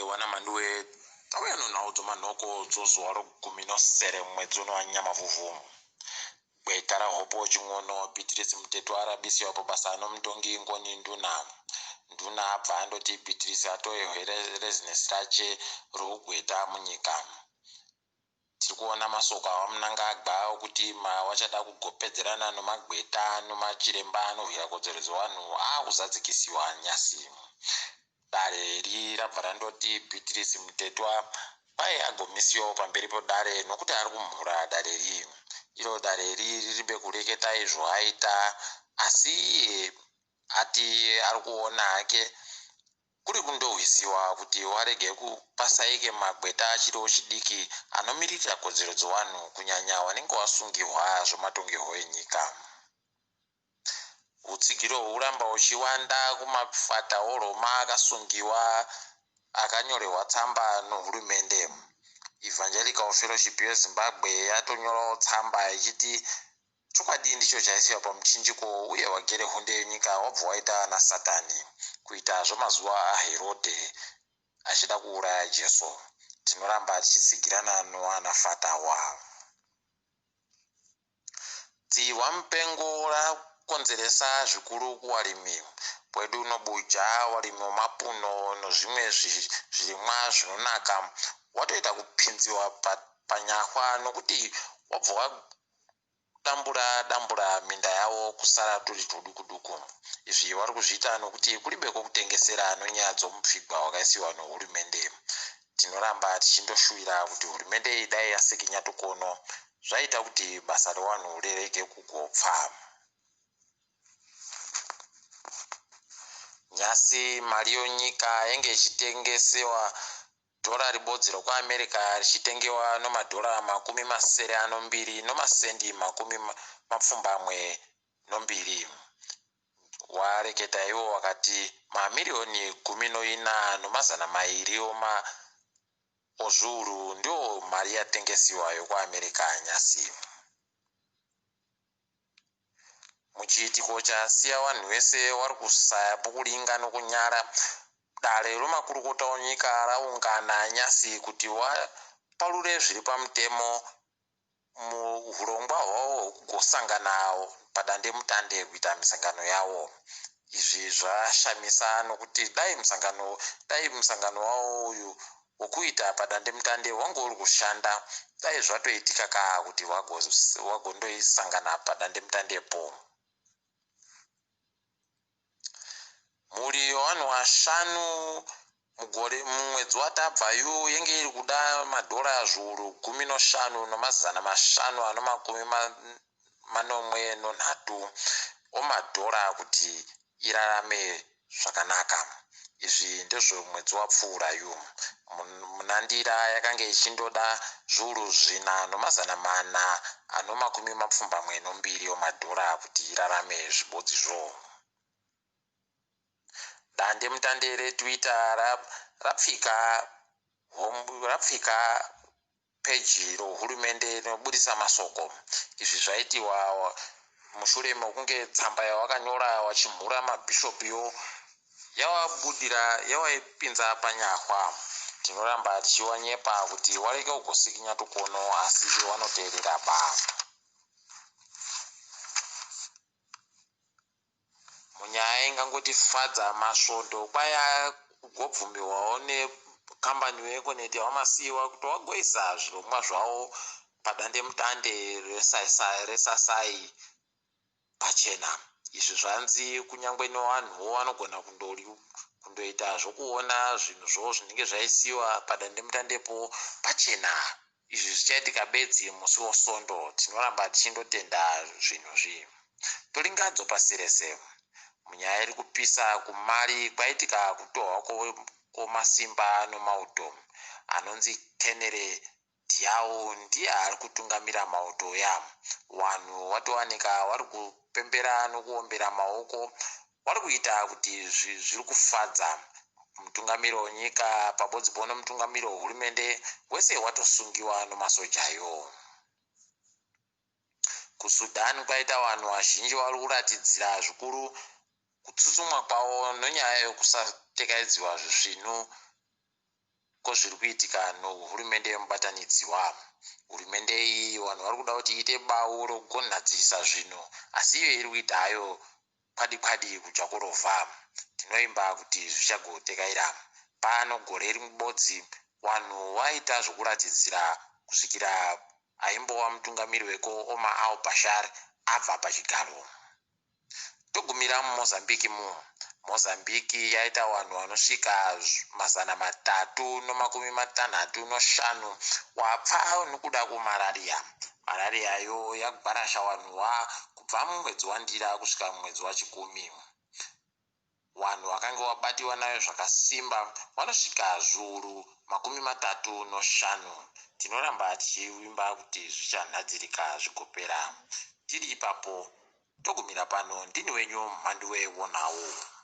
wana manduwe taweno na auto manoko zozwaro kumino sere mwedzono wanyama vuvu gwetara hopo chingono Beatrice Mteto arabisi wapo basano mtongi ngoni nduna abva andoti Beatrice atoye residence rache rogweta munyika tirikuona masoko awamunanga agba okuti wachada kugopedzerana nomagweta nomachiremba anovhira kodzeredzo vanhu akuzadzikisiwa nyasi dare rabva randoti Beatrice Mteto pai agomisiwawo pamberi podare nokuti ari kumhura dare iro dare riribe kureketa izvo aita asi ati ari kuona hake kuri kundohwisiwa kuti warege kupasaike magweta achiriwo chidiki anomirira kodzero dzevanhu kunyanya wanenge wasungirwa zvematongerwo enyika. Utsigiro huramba uchiwanda kumafata oroma akasungiwa akanyorerwa tsamba nohurumende. Evangelical Fellowship yeZimbabwe yatonyorawo tsamba ichiti chokwadi ndicho chaisiwa pamuchinjiko uye wagere hunde yenyika wabva waita naSatani kuita zvamazuva aHerode achida kuuraya Jesu. Tinoramba tichisigirana noanafata wa dzihwa mupengo rakonzeresa zvikuru kuvarimi pwedu nobuja varimi wemapuno nozvimwe zvirimwa zvinonaka watoita kupinziwa panyahwa nokuti wabva dambura minda yavo kusara turi tuduku. Izvi vari kuzviita nokuti kuribe kokutengesera nonyaya dzomupfigwa wakaisiwa nohurumende. Tinoramba tichindoshuwira kuti hurumende idai yasekinya tukono zvaita kuti basa revanhu rirege kugopfa. Nyasi mari yonyika yenge ichitengesewa dhora ribodzi rekuAmerica richitengewa nomadhora 202 nomasendi 12. Wareketa iwo wakati mamiliyoni 14 nomazana 200 ozviuru ndio mari yatengesiwa yekuAmerica nyasi. Muchiitiko chasiya vanhu vese vari kusaya pokulinga nokunyara dare romakurukota wenyika raungana nyasi kuti waparure zviri pamutemo muhurongwa hwavo kugosangana padande mutande kuita misangano yavo. Izvi zvashamisa nokuti dai musangano wavo uyu wokuita padande mutande wange uri kushanda dai zvatoitika kuti wagondoisangana padande mutandepo. Mhuri yevanhu 5 mumwedzi watabvayo yenge iri kuda madhora zviuru 15 nomazana 513 omadhora kuti irarame zvakanaka. Izvi ndezvo mwedzi wapfuurayo. Munandira yakange ichindoda zviuru 4 nomazana 472 omadhora kuti irarame zvibodzizvo. Dande mutande reTwitter rapfika peji rohurumende rinobudisa masoko. Izvi zvaitiwa mushure mekunge tsamba yawakanyora wachimhura mabhishopiyo yawaipinza panyahwa. Tinoramba tichiwanyepa kuti wareke kugosikinya tukono asi wanoteerera ba. Munyaya ingangotifadza masvondo kwaya kugobvumirwawo nekambani wekoneti wamasiyiwa kuti wagoisa zvirongwa zvavo padande mutande resasai pachena. Izvi zvanzi kunyangwe nevanhuwo vanogona kundoita zvokuona zvinhu zvinenge zvaisiwa padande mutandepo pachena. Izvi zvichaitika bedzi musi wosvondo. Tinoramba tichindotenda zvinhu tolingadzo pasi rese. Munyaya iri kupisa kumari kwaitika kutorwa kwemasimba nomauto. Anonzi Tenere Diao ndiye ari kutungamira mauto ya. Vanhu watowanika vari kupembera nokuombera maoko. Vari kuita kuti zviri kufadza mutungamiro wenyika pabodzi pono mutungamiro wehurumende wese watosungiwa nomasojayo. KuSudan kwaita vanhu vazhinji vari kuratidzira zvikuru kutsutsumwa kwavo nonyaya yokusatekaidziwa zvisvinu ko zviri kuitika nohurumende yemubatanidziwa. Hurumende iyi vanhu vari kuda kuti iite bau rokugonadzirisa zvinhu, asi iyo iri kuita hayo kwadi kudya kurovha. Tinoimba kuti zvichagotekaira. Pano gore rimwe vanhu vaita zvokuratidzira kusvikira aimbova mutungamiri weko Omar al-Bashir abva pachigaro. Togumira muMozambique. Mozambique yaita vanhu vanosvika 365 wapfa nokuda kwemararia. Malaria yo yagwarasha vanhuwa kubva mumwedzi waNdira kusvika mumwedzi waChikumi. Vanhu vakanga vabatiwa nayo zvakasimba vanosvika 35. Tinoramba tichivimba kuti zvichanhadzirika zvigopera. Tiri ipapo, togumira pano. Ndini wenyu Mhandu weOnawo.